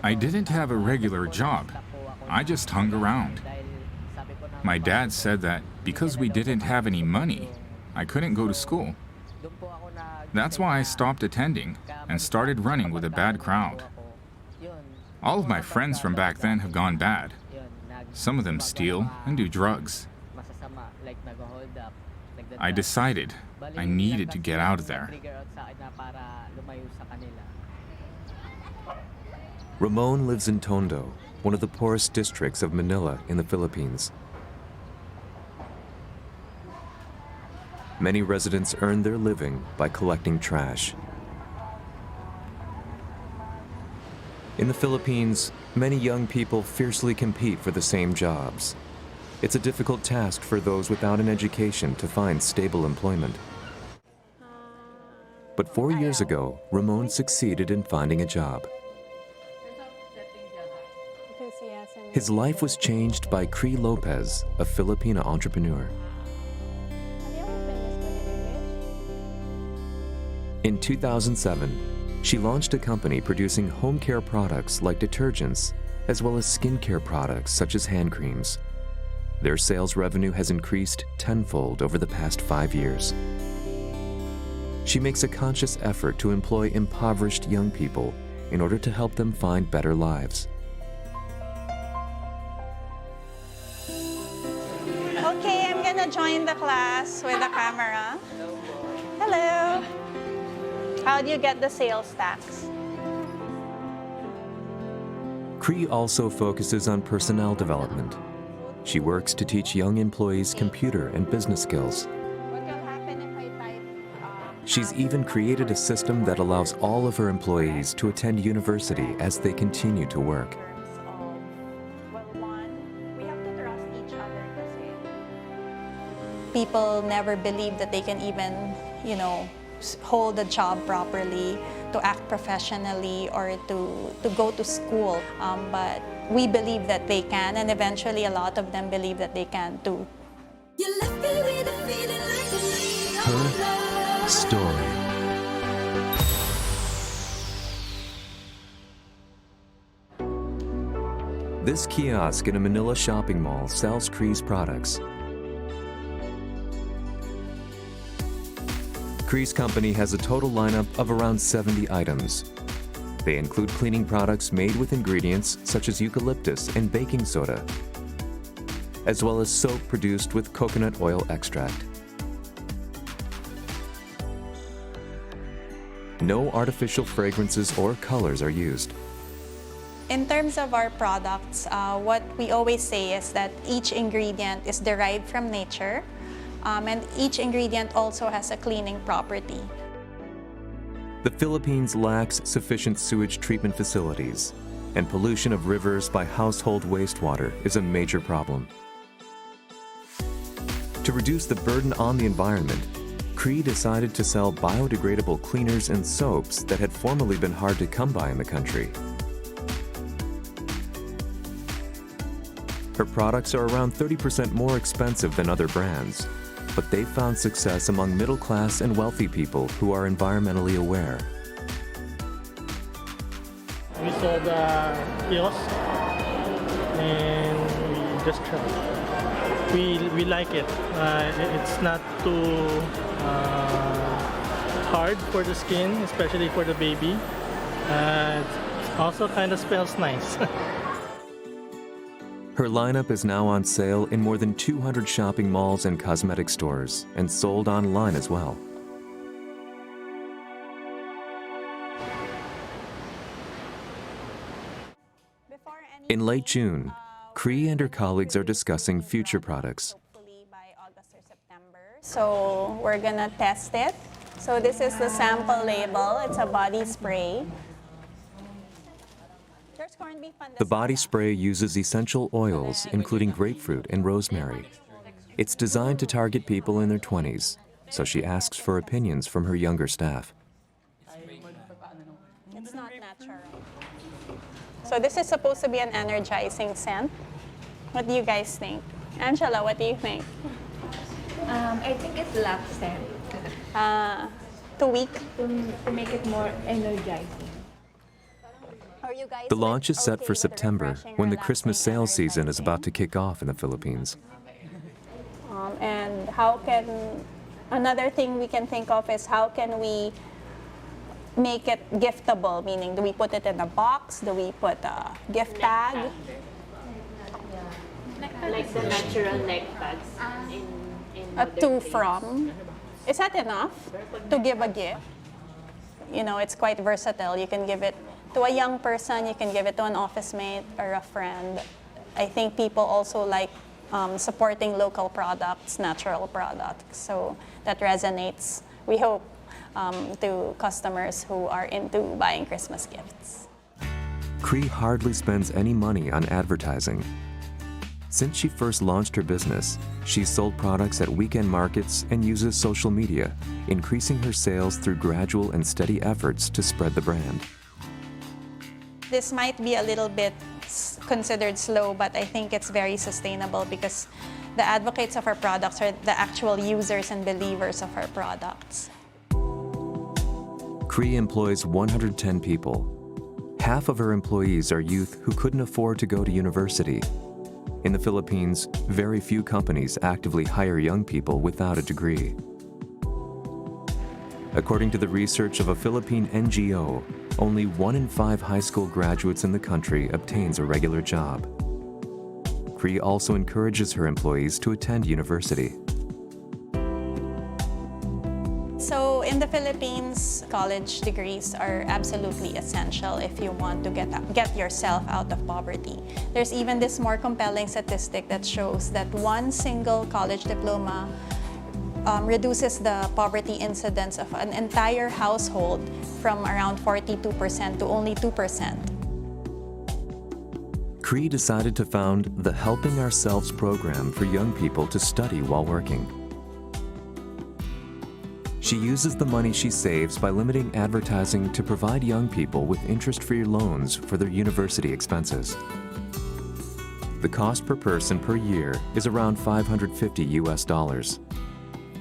I didn't have a regular job. I just hung around. My dad said that because we didn't have any money, I couldn't go to school. That's why I stopped attending and started running with a bad crowd. All of my friends from back then have gone bad. Some of them steal and do drugs. I decided I needed to get out of there. Ramon lives in Tondo, one of the poorest districts of Manila in the Philippines. Many residents earn their living by collecting trash. In the Philippines, many young people fiercely compete for the same jobs. It's a difficult task for those without an education to find stable employment. But 4 years ago, Ramon succeeded in finding a job. His life was changed by Cree Lopez, a Filipino entrepreneur. In 2007, she launched a company producing home care products like detergents, as well as skincare products such as hand creams. Their sales revenue has increased tenfold over the past 5 years. She makes a conscious effort to employ impoverished young people in order to help them find better lives. Okay, I'm gonna join the class with the camera. Hello. How do you get the sales tax? Cree also focuses on personnel development. She works to teach young employees computer and business skills. She's even created a system that allows all of her employees to attend university as they continue to work. People never believe that they can even, hold a job properly, to act professionally, or to go to school. But we believe that they can, and eventually a lot of them believe that they can too. Her story. This kiosk in a Manila shopping mall sells Cree's products. Cree's company has a total lineup of around 70 items. They include cleaning products made with ingredients such as eucalyptus and baking soda, as well as soap produced with coconut oil extract. No artificial fragrances or colors are used. In terms of our products, what we always say is that each ingredient is derived from nature, and each ingredient also has a cleaning property. The Philippines lacks sufficient sewage treatment facilities, and pollution of rivers by household wastewater is a major problem. To reduce the burden on the environment, Cree decided to sell biodegradable cleaners and soaps that had formerly been hard to come by in the country. Her products are around 30% more expensive than other brands, but they've found success among middle-class and wealthy people who are environmentally aware. We saw the kiosk and we just tried. We like it. It's not too hard for the skin, especially for the baby. It also kind of smells nice. Her lineup is now on sale in more than 200 shopping malls and cosmetic stores, and sold online as well. In late June, Cree and her colleagues are discussing future products. So we're gonna test it. So this is the sample label. It's a body spray. The body spray uses essential oils, including grapefruit and rosemary. It's designed to target people in their 20s, so she asks for opinions from her younger staff. It's not natural. So this is supposed to be an energizing scent. What do you guys think? Angela, what do you think? I think it lacks scent. Too weak? To make it more energizing. The launch is set for September, when the Christmas sales season is about to kick off in the Philippines. And another thing we can think of is how can we make it giftable, meaning do we put it in a box, do we put a gift tag? Like the natural neck tags in A to from. Is that enough to give a gift? You know, it's quite versatile. You can give it to a young person, you can give it to an office mate or a friend. I think people also like supporting local products, natural products. So that resonates, we hope, to customers who are into buying Christmas gifts. Cree hardly spends any money on advertising. Since she first launched her business, she's sold products at weekend markets and uses social media, increasing her sales through gradual and steady efforts to spread the brand. This might be a little bit considered slow, but I think it's very sustainable because the advocates of our products are the actual users and believers of our products. Cree employs 110 people. Half of her employees are youth who couldn't afford to go to university. In the Philippines, very few companies actively hire young people without a degree. According to the research of a Philippine NGO, only 1 in 5 high school graduates in the country obtains a regular job. Cree also encourages her employees to attend university. So in the Philippines, college degrees are absolutely essential if you want to get yourself out of poverty. There's even this more compelling statistic that shows that one single college diploma reduces the poverty incidence of an entire household from around 42% to only 2%. Cree decided to found the Helping Ourselves program for young people to study while working. She uses the money she saves by limiting advertising to provide young people with interest-free loans for their university expenses. The cost per person per year is around $550.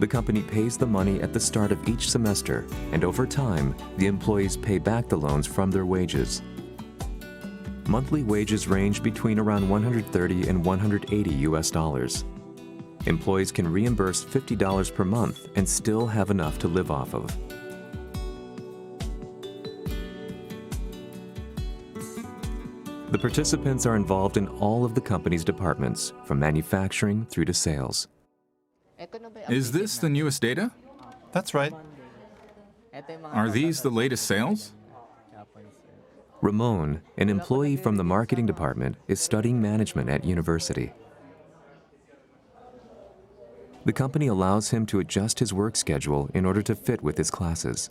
The company pays the money at the start of each semester, and over time, the employees pay back the loans from their wages. Monthly wages range between around $130 and $180. Employees can reimburse $50 per month and still have enough to live off of. The participants are involved in all of the company's departments, from manufacturing through to sales. Is this the newest data? That's right. Are these the latest sales? Ramon, an employee from the marketing department, is studying management at university. The company allows him to adjust his work schedule in order to fit with his classes.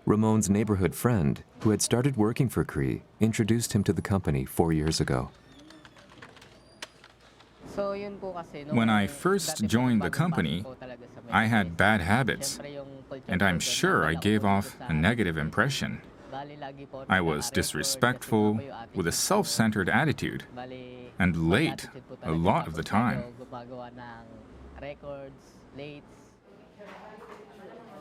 Ramon's neighborhood friend, who had started working for Cree, introduced him to the company 4 years ago. When I first joined the company, I had bad habits, and I'm sure I gave off a negative impression. I was disrespectful, with a self-centered attitude, and late a lot of the time.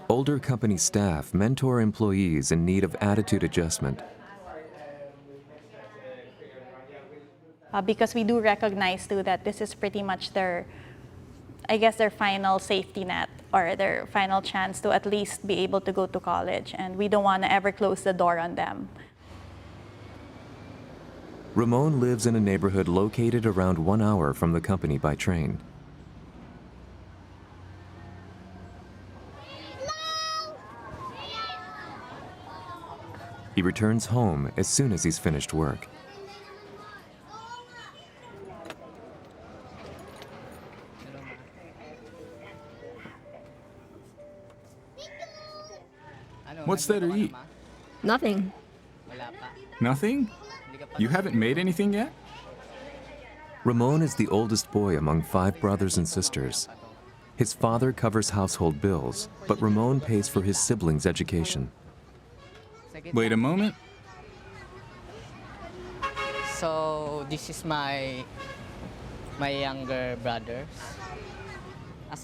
Older company staff mentor employees in need of attitude adjustment. Because we do recognize too that this is pretty much their final safety net or their final chance to at least be able to go to college, and we don't want to ever close the door on them. Ramon lives in a neighborhood located around 1 hour from the company by train. He returns home as soon as he's finished work. What's there to eat? Nothing. Nothing? You haven't made anything yet? Ramon is the oldest boy among 5 brothers and sisters. His father covers household bills, but Ramon pays for his siblings' education. Wait a moment. So this is my younger brothers.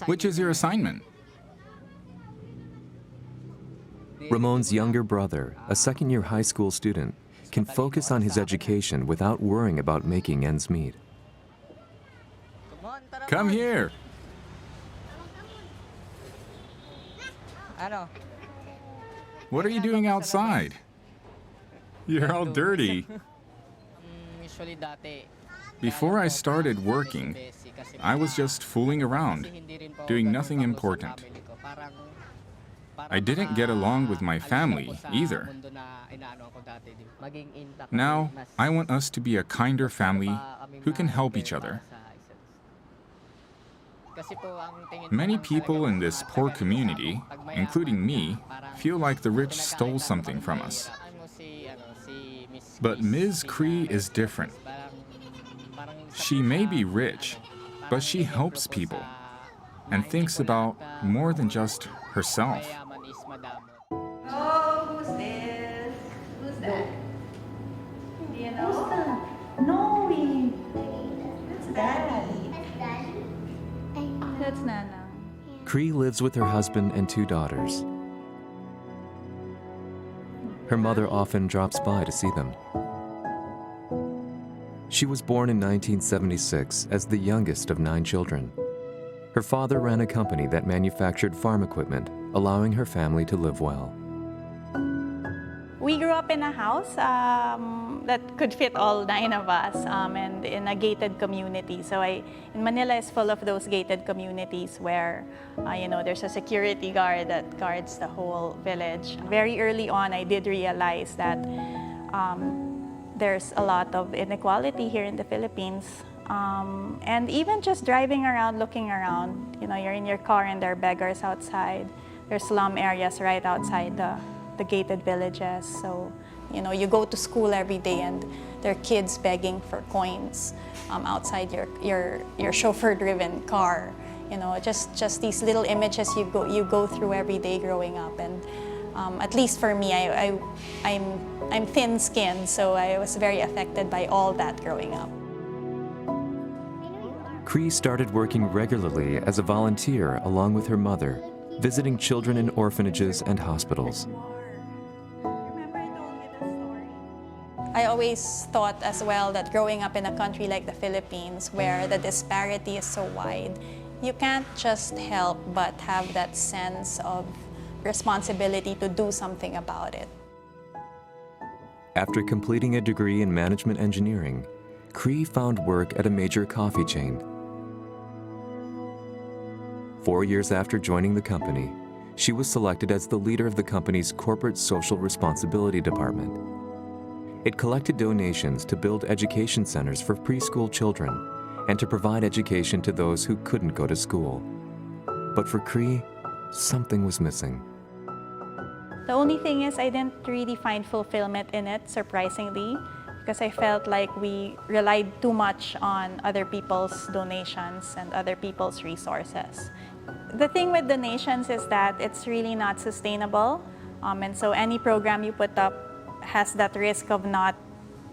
Which is your assignment? Ramon's younger brother, a second-year high school student, can focus on his education without worrying about making ends meet. Come here. Ano? What are you doing outside? You're all dirty. Usually dati. Before I started working, I was just fooling around, doing nothing important. I didn't get along with my family either. Now, I want us to be a kinder family who can help each other. Many people in this poor community, including me, feel like the rich stole something from us. But Ms. Cree is different. She may be rich, but she helps people and thinks about more than just herself. Oh, who's this? Who's that? Do you know? No, That's Daddy. That's Nana. Cree lives with her husband and 2 daughters. Her mother often drops by to see them. She was born in 1976 as the youngest of 9 children. Her father ran a company that manufactured farm equipment, allowing her family to live well. We grew up in a house that could fit all 9 of us and in a gated community. So in Manila is full of those gated communities where, there's a security guard that guards the whole village. Very early on, I did realize that there's a lot of inequality here in the Philippines. And even just driving around, looking around, you're in your car and there are beggars outside. There's slum areas right outside the gated villages. So, you go to school every day and there are kids begging for coins outside your chauffeur-driven car. Just these little images you go through every day growing up. And at least for me, I'm thin-skinned, so I was very affected by all that growing up. Cree started working regularly as a volunteer along with her mother, visiting children in orphanages and hospitals. I always thought as well that growing up in a country like the Philippines, where the disparity is so wide, you can't just help but have that sense of responsibility to do something about it. After completing a degree in management engineering, Cree found work at a major coffee chain. 4 years after joining the company, she was selected as the leader of the company's corporate social responsibility department. It collected donations to build education centers for preschool children and to provide education to those who couldn't go to school. But for Cree, something was missing. The only thing is I didn't really find fulfillment in it, surprisingly, because I felt like we relied too much on other people's donations and other people's resources. The thing with donations is that it's really not sustainable, and so any program you put up has that risk of not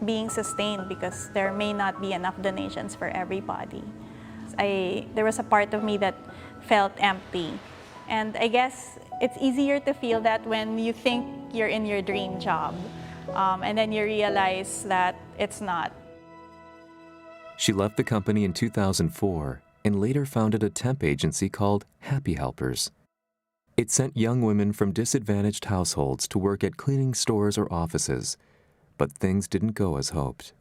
being sustained because there may not be enough donations for everybody. There was a part of me that felt empty. And I guess it's easier to feel that when you think you're in your dream job, and then you realize that it's not. She left the company in 2004 and later founded a temp agency called Happy Helpers. It sent young women from disadvantaged households to work at cleaning stores or offices, but things didn't go as hoped.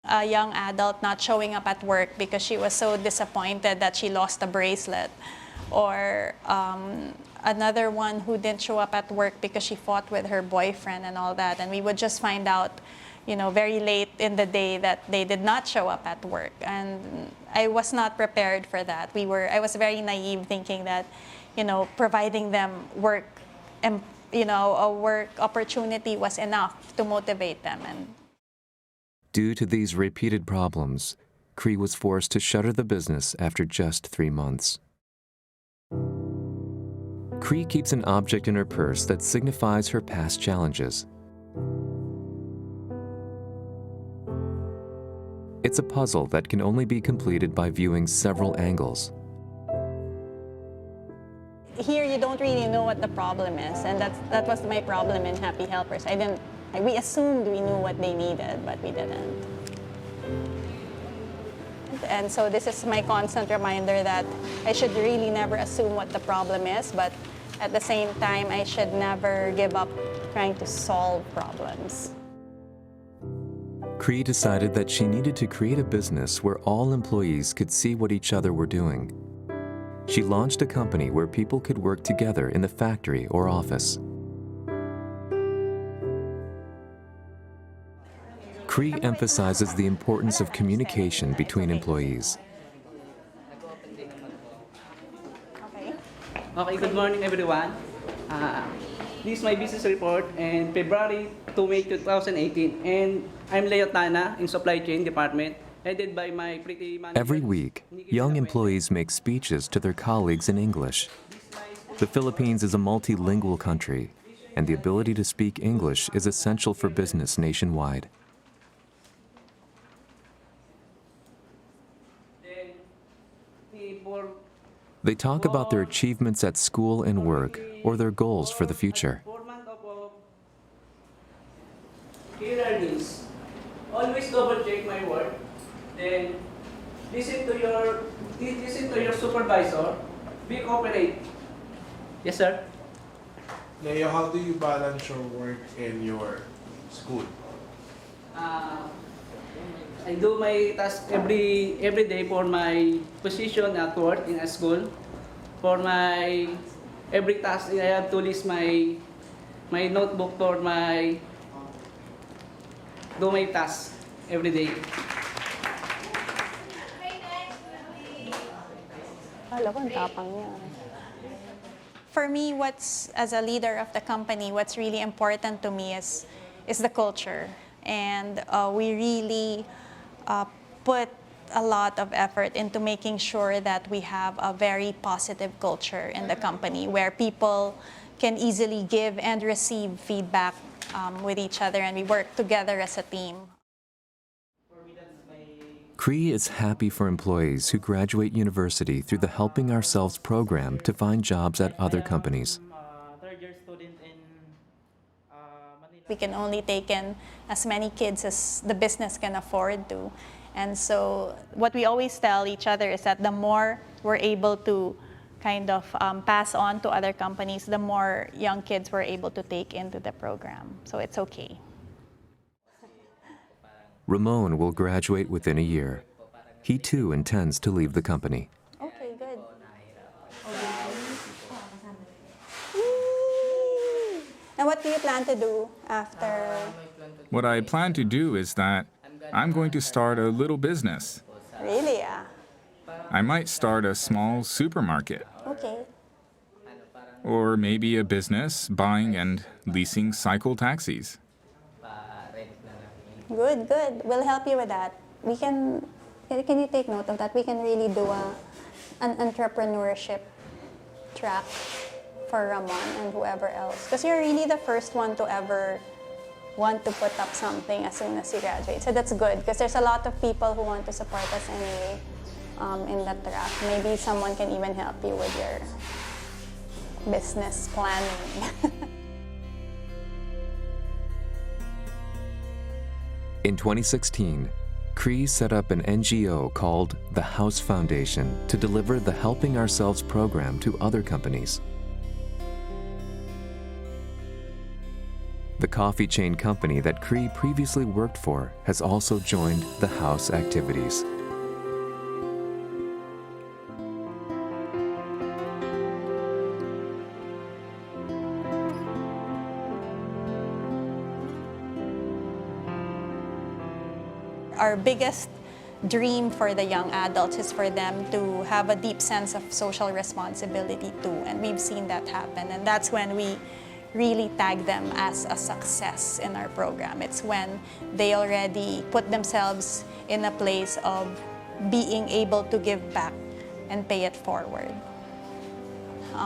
A young adult not showing up at work because she was so disappointed that she lost a bracelet, or another one who didn't show up at work because she fought with her boyfriend and all that, and we would just find out very late in the day that they did not show up at work, and I was not prepared for that. I was very naive, thinking that providing them work and a work opportunity was enough to motivate them. And due to these repeated problems, Cree was forced to shutter the business after just 3 months. Cree keeps an object in her purse that signifies her past challenges. It's a puzzle that can only be completed by viewing several angles. here you don't really know what the problem is, and that was my problem in Happy Helpers. We assumed we knew what they needed, but we didn't. And so this is my constant reminder that I should really never assume what the problem is, but at the same time, I should never give up trying to solve problems. Cree decided that she needed to create a business where all employees could see what each other were doing. She launched a company where people could work together in the factory or office. Cree emphasizes the importance of communication between employees. Okay, good morning everyone. This is my business report in February to May 2018, and I'm Leo Tana in Supply Chain Department, headed by my pretty manager. Every week, young employees make speeches to their colleagues in English. The Philippines is a multilingual country, and the ability to speak English is essential for business nationwide. They talk about their achievements at school and work, or their goals for the future. 4 months of e-learnings. Always double check my work. Then listen to your supervisor. Be cooperate. Yes, sir. Leo, how do you balance your work and your school? I do my task every day for my position at work in a school. For my every task, I have to list my notebook for do my task every day. For me, as a leader of the company, what's really important to me is the culture. And we really put a lot of effort into making sure that we have a very positive culture in the company where people can easily give and receive feedback with each other, and we work together as a team. Cree is happy for employees who graduate university through the Helping Ourselves program to find jobs at other companies. Third-year student in Manila. We can only take in as many kids as the business can afford to. And so what we always tell each other is that the more we're able to kind of pass on to other companies, the more young kids we're able to take into the program. So it's okay. Ramon will graduate within a year. He too intends to leave the company. Okay, good. And what do you plan to do after? What I plan to do is that I'm going to start a little business. Really? Yeah. I might start a small supermarket, Okay. or maybe a business buying and leasing cycle taxis. Good, good. We'll help you with that. Can you take note of that? We can really do an entrepreneurship track for Ramon and whoever else. Because you're really the first one to ever want to put up something as soon as you graduate. So that's good, because there's a lot of people who want to support us anyway in that track. Maybe someone can even help you with your business planning. In 2016, Cree set up an NGO called the House Foundation to deliver the Helping Ourselves program to other companies. The coffee chain company that Cree previously worked for has also joined the House activities. Our biggest dream for the young adults is for them to have a deep sense of social responsibility too, and we've seen that happen, and that's when we really tag them as a success in our program. It's when they already put themselves in a place of being able to give back and pay it forward.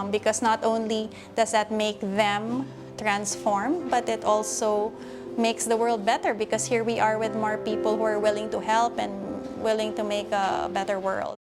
Because not only does that make them transform, but it also makes the world better, because here we are with more people who are willing to help and willing to make a better world.